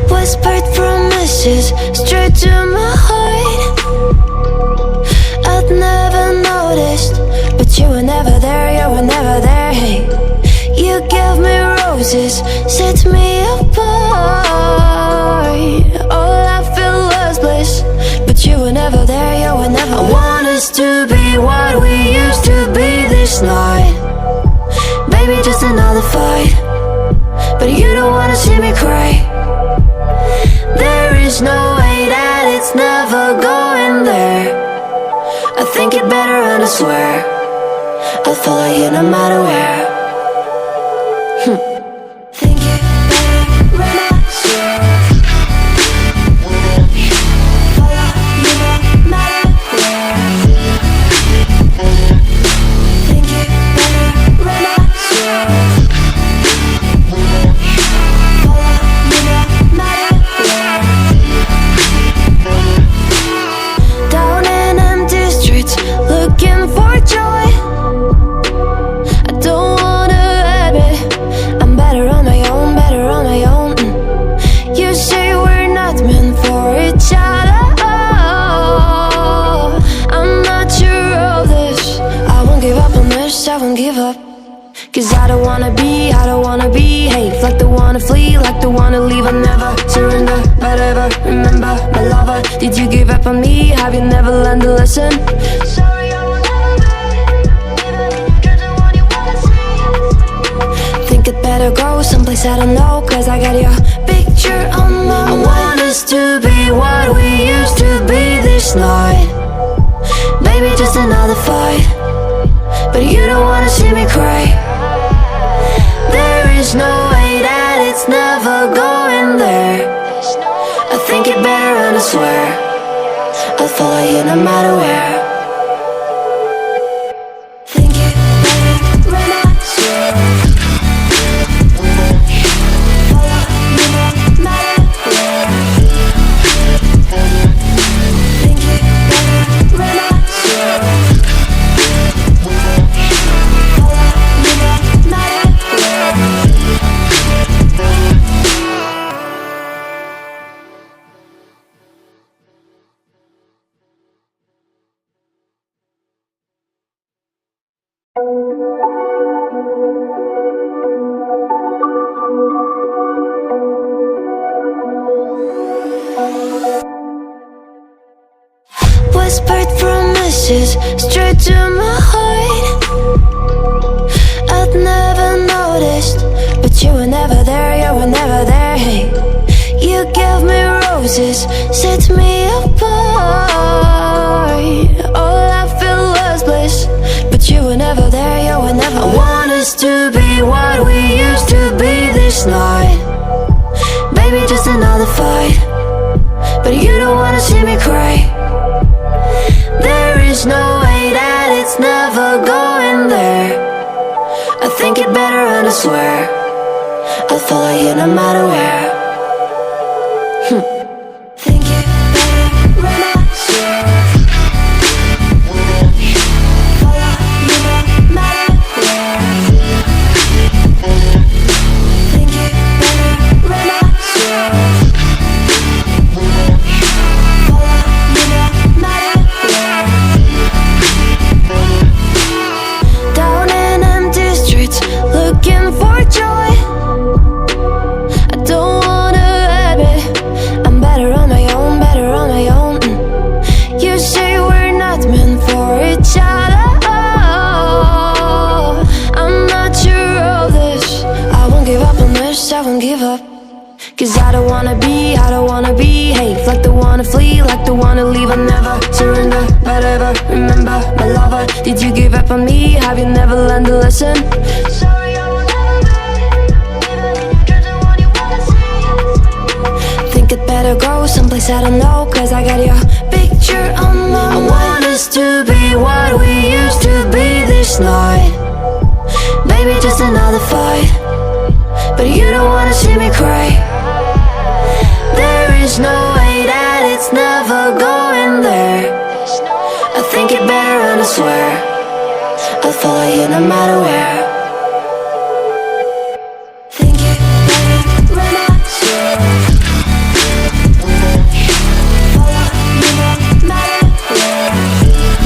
Whispered promises straight to my heart. I'd never noticed, but you were never there, you were never there. Hey, you gave me roses, set me apart. All I felt was bliss, but you were never there, you were never there. I want us to be what we used to be this night. Baby, just another fight, but you don't wanna see me cry. There is no way that it's never going there. I think it better and I swear I'll follow you no matter where. Think it better and I swear follow you no matter where. Think it better and I swear follow you no matter where. Down in empty streets, looking for joy. I don't wanna admit I'm better on my own, better on my own. You say we're not meant for each other. I'm not sure of this. I won't give up on this, I won't give up. Cause I don't wanna be hate. Like the wanna flee, like the wanna leave. I never surrender, but ever remember my lover. Did you give up on me? Have you never learned to listen? Sorry, I will never be, even if you're the one you wanna see. Think it better go someplace I don't know, cause I got your picture on my mind. I want us to be what we used to be this night. Baby, just another fight, but you don't wanna see me cry. There is no way that it's never going there. I think it better and I swear I'll follow you no matter where. Think it better and I swear follow you no matter where. Think it better and I swear follow you no matter where. Whispered promises straight to my heart. I'd never noticed, but you were never there, you were never there. Hey, you gave me roses, set me apart. All I felt was bliss, but you were never there, you were never there. I want us to be what we used to be this night. Baby, just another fight, but you don't wanna see me cry. There is no way that it's never going there. I think it better and I swear I'll follow you no matter where. Think it better and I swear follow you no matter where. Think it better and I swear follow you no matter where. Down in empty streets, looking for joy. I don't wanna admit I'm better on my own, better on my own. You say we're not meant for each other. I'm not sure of this. I won't give up on this, I won't give up. Cause I don't wanna be hate. Like the wanna flee, like the wanna leave. I never surrender, but ever remember my lover. Did you give up on me? Have you never learned to listen? Sorry, I will never be, even if you're the one you wanna see. Think it better go someplace I don't know, cause I got your picture on my mind. I want us to be what we used to be this night. Baby, just another fight, but you don't wanna see me cry. There is no way that it's never going there. swear I'll follow you no matter where.